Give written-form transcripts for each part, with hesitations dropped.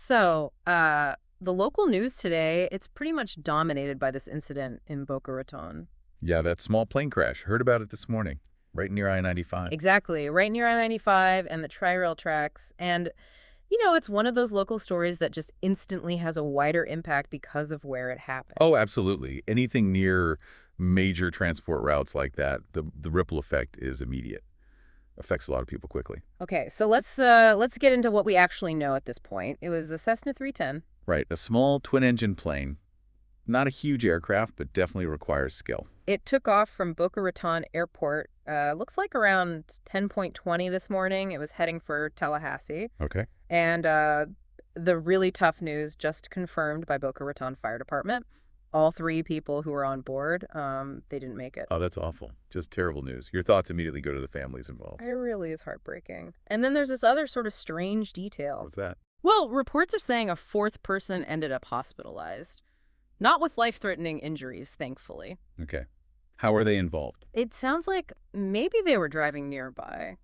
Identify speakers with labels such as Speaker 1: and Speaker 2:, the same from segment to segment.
Speaker 1: So, the local news today, it's pretty much dominated by this incident in Boca Raton.
Speaker 2: Yeah, that small plane crash. Heard about it this morning, right near I-95.
Speaker 1: Exactly, right near I-95 and the Tri-Rail tracks. And, it's one of those local stories that just instantly has a wider impact because of where it happened.
Speaker 2: Oh, absolutely. Anything near major transport routes like that, the ripple effect is immediate. Affects a lot of people quickly.
Speaker 1: Okay, so let's get into what we actually know at this point. It was a Cessna 310.
Speaker 2: Right, a small twin-engine plane. Not a huge aircraft, but definitely requires skill.
Speaker 1: It took off from Boca Raton Airport, looks like around 10:20 this morning. It was heading for Tallahassee.
Speaker 2: Okay.
Speaker 1: And the really tough news just confirmed by Boca Raton Fire Department. All three people who were on board, they didn't make it.
Speaker 2: Oh, that's awful. Just terrible news. Your thoughts immediately go to the families involved.
Speaker 1: It really is heartbreaking. And then there's this other sort of strange detail.
Speaker 2: What's that?
Speaker 1: Well, reports are saying a fourth person ended up hospitalized. Not with life-threatening injuries, thankfully.
Speaker 2: Okay. How are they involved?
Speaker 1: It sounds like maybe they were driving nearby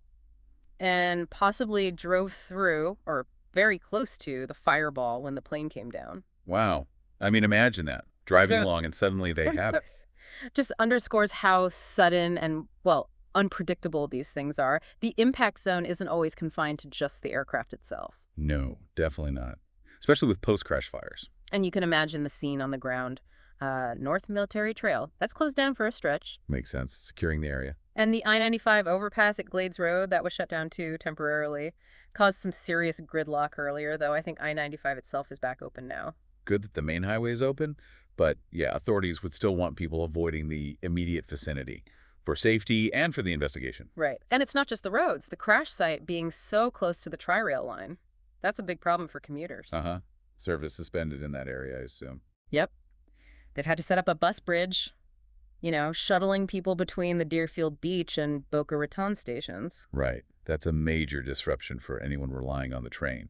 Speaker 1: and possibly drove through or very close to the fireball when the plane came down.
Speaker 2: Wow. I mean, imagine that. Driving
Speaker 1: Yeah.
Speaker 2: along and suddenly they have it.
Speaker 1: Just underscores how sudden and, well, unpredictable these things are. The impact zone isn't always confined to just the aircraft itself.
Speaker 2: No, definitely not. Especially with post-crash fires.
Speaker 1: And you can imagine the scene on the ground. North Military Trail. That's closed down for a stretch.
Speaker 2: Makes sense. Securing the area.
Speaker 1: And the I-95 overpass at Glades Road, that was shut down too temporarily. Caused some serious gridlock earlier, though I think I-95 itself is back open now.
Speaker 2: Good that the main highway is open, but yeah, authorities would still want people avoiding the immediate vicinity for safety and for the investigation.
Speaker 1: Right. And it's not just the roads. The crash site being so close to the Tri-Rail line. That's a big problem for commuters.
Speaker 2: Uh-huh. Service suspended in that area, I assume.
Speaker 1: Yep. They've had to set up a bus bridge, shuttling people between the Deerfield Beach and Boca Raton stations.
Speaker 2: Right. That's a major disruption for anyone relying on the train.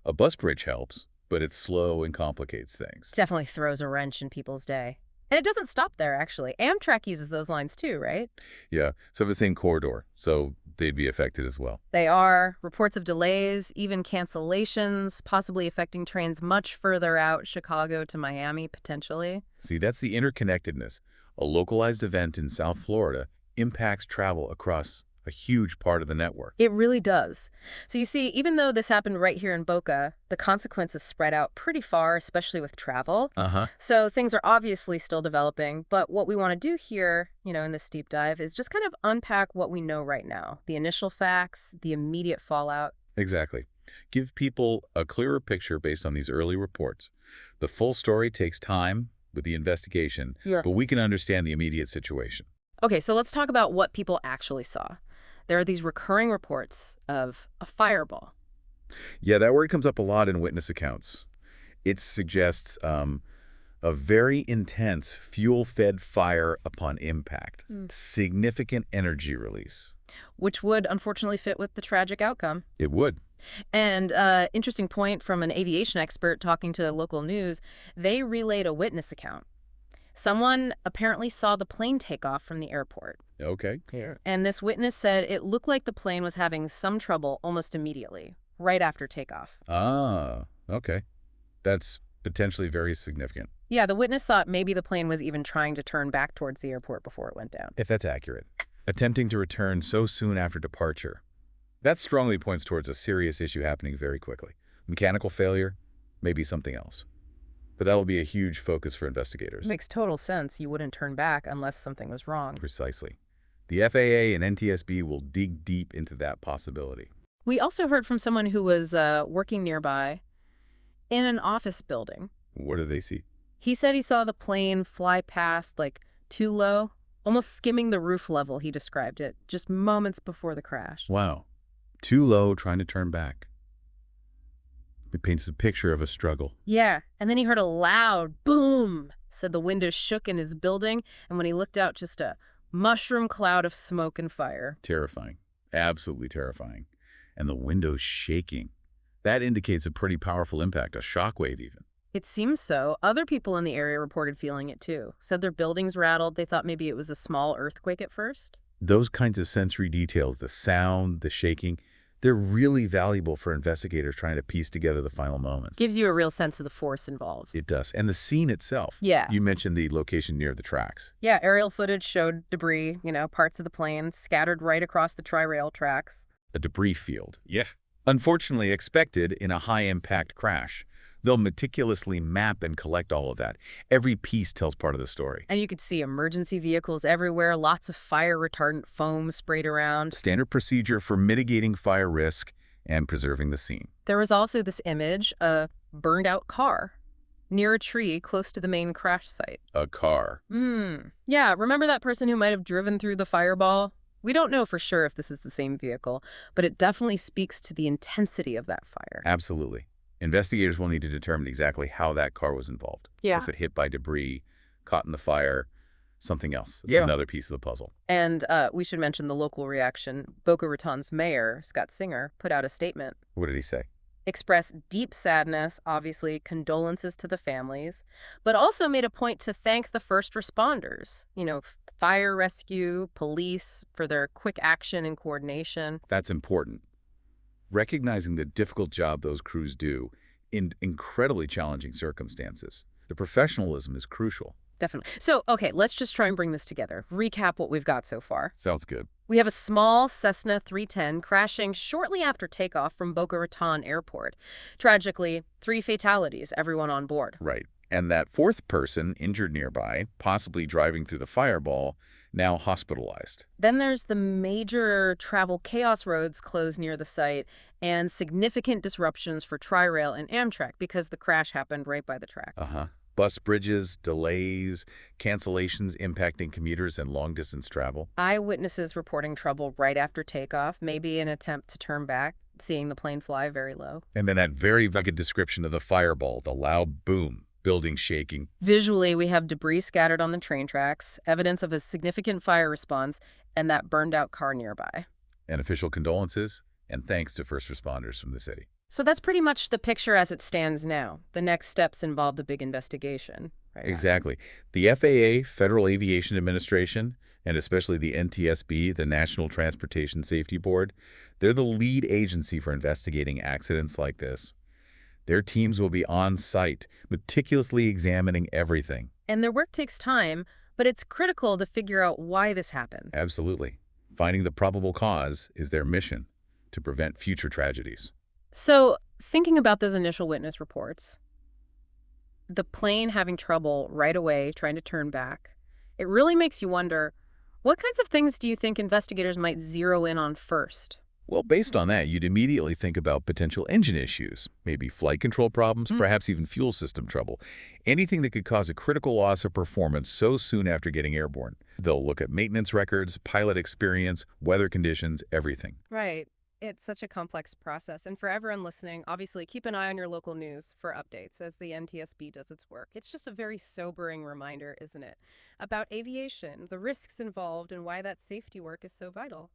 Speaker 2: A bus bridge helps, but it's slow and complicates things.
Speaker 1: Definitely throws a wrench in people's day. And it doesn't stop there, actually. Amtrak uses those lines too, right?
Speaker 2: Yeah, so the same corridor, so they'd be affected as well.
Speaker 1: They are. Reports of delays, even cancellations, possibly affecting trains much further out, Chicago to Miami, potentially.
Speaker 2: See, that's the interconnectedness. A localized event in South Florida impacts travel across a huge part of the network.
Speaker 1: It really does. So you see, even though this happened right here in Boca, the consequences spread out pretty far, especially with travel.
Speaker 2: Uh-huh.
Speaker 1: So things are obviously still developing, but what we want to do here, in this deep dive is just kind of unpack what we know right now. The initial facts, the immediate fallout.
Speaker 2: Exactly. Give people a clearer picture based on these early reports. The full story takes time with the investigation, but we can understand the immediate situation.
Speaker 1: Okay, so let's talk about what people actually saw. There are these recurring reports of a fireball.
Speaker 2: Yeah, that word comes up a lot in witness accounts. It suggests a very intense fuel-fed fire upon impact. Significant energy release.
Speaker 1: Which would unfortunately fit with the tragic outcome.
Speaker 2: It would.
Speaker 1: And interesting point from an aviation expert talking to local news, they relayed a witness account. Someone apparently saw the plane take off from the airport.
Speaker 2: Okay. Yeah.
Speaker 1: And this witness said it looked like the plane was having some trouble almost immediately, right after takeoff.
Speaker 2: Ah, okay. That's potentially very significant.
Speaker 1: Yeah, the witness thought maybe the plane was even trying to turn back towards the airport before it went down.
Speaker 2: If that's accurate. Attempting to return so soon after departure. That strongly points towards a serious issue happening very quickly. Mechanical failure, maybe something else. But that'll be a huge focus for investigators.
Speaker 1: Makes total sense. You wouldn't turn back unless something was wrong.
Speaker 2: Precisely. The FAA and NTSB will dig deep into that possibility.
Speaker 1: We also heard from someone who was working nearby in an office building.
Speaker 2: What do they see?
Speaker 1: He said he saw the plane fly past, too low, almost skimming the roof level, he described it, just moments before the crash.
Speaker 2: Wow. Too low, trying to turn back. It paints a picture of a struggle.
Speaker 1: Yeah, and then he heard a loud boom, said the windows shook in his building, and when he looked out, just a mushroom cloud of smoke and fire.
Speaker 2: Terrifying. Absolutely terrifying. And the windows shaking. That indicates a pretty powerful impact, a shockwave even.
Speaker 1: It seems so. Other people in the area reported feeling it too. Said their buildings rattled. They thought maybe it was a small earthquake at first.
Speaker 2: Those kinds of sensory details, the sound, the shaking, They're really valuable for investigators trying to piece together the final moments.
Speaker 1: Gives you a real sense of the force involved.
Speaker 2: It does. And the scene itself.
Speaker 1: Yeah.
Speaker 2: You mentioned the location near the tracks.
Speaker 1: Yeah, aerial footage showed debris, parts of the plane scattered right across the tri-rail tracks.
Speaker 2: A debris field. Yeah. Unfortunately expected in a high-impact crash. They'll meticulously map and collect all of that. Every piece tells part of the story.
Speaker 1: And you could see emergency vehicles everywhere, lots of fire retardant foam sprayed around.
Speaker 2: Standard procedure for mitigating fire risk and preserving the scene.
Speaker 1: There was also this image, a burned out car near a tree close to the main crash site.
Speaker 2: A car.
Speaker 1: Yeah, remember that person who might have driven through the fireball? We don't know for sure if this is the same vehicle, but it definitely speaks to the intensity of that fire.
Speaker 2: Absolutely. Investigators will need to determine exactly how that car was involved.
Speaker 1: Yeah.
Speaker 2: Was it hit by debris, caught in the fire, something else? It's
Speaker 1: Yeah.
Speaker 2: another piece of the puzzle.
Speaker 1: And we should mention the local reaction. Boca Raton's mayor, Scott Singer, put out a statement.
Speaker 2: What did he say?
Speaker 1: Expressed deep sadness, obviously condolences to the families, but also made a point to thank the first responders, fire rescue, police, for their quick action and coordination.
Speaker 2: That's important. Recognizing the difficult job those crews do in incredibly challenging circumstances. The professionalism is crucial.
Speaker 1: Definitely. So, okay, let's just try and bring this together. Recap what we've got so far.
Speaker 2: Sounds good.
Speaker 1: We have a small Cessna 310 crashing shortly after takeoff from Boca Raton Airport. Tragically, 3 fatalities, everyone on board.
Speaker 2: Right. And that fourth person injured nearby, possibly driving through the fireball, now hospitalized.
Speaker 1: Then there's the major travel chaos roads closed near the site and significant disruptions for Tri-Rail and Amtrak because the crash happened right by the track.
Speaker 2: Bus bridges, delays, cancellations impacting commuters and long-distance travel.
Speaker 1: Eyewitnesses reporting trouble right after takeoff, maybe an attempt to turn back, seeing the plane fly very low.
Speaker 2: And then that very vivid description of the fireball, the loud boom, building shaking.
Speaker 1: Visually, we have debris scattered on the train tracks, evidence of a significant fire response, and that burned-out car nearby.
Speaker 2: And official condolences and thanks to first responders from the city.
Speaker 1: So that's pretty much the picture as it stands now. The next steps involve the big investigation. Right?
Speaker 2: Exactly. The FAA, Federal Aviation Administration, and especially the NTSB, the National Transportation Safety Board, they're the lead agency for investigating accidents like this. Their teams will be on site, meticulously examining everything.
Speaker 1: And their work takes time, but it's critical to figure out why this happened.
Speaker 2: Absolutely. Finding the probable cause is their mission to prevent future tragedies.
Speaker 1: So, thinking about those initial witness reports, the plane having trouble right away trying to turn back, it really makes you wonder, what kinds of things do you think investigators might zero in on first?
Speaker 2: Well, based on that, you'd immediately think about potential engine issues, maybe flight control problems, perhaps even fuel system trouble. Anything that could cause a critical loss of performance so soon after getting airborne. They'll look at maintenance records, pilot experience, weather conditions, everything.
Speaker 1: Right. It's such a complex process. And for everyone listening, obviously keep an eye on your local news for updates as the NTSB does its work. It's just a very sobering reminder, isn't it, about aviation, the risks involved, and why that safety work is so vital.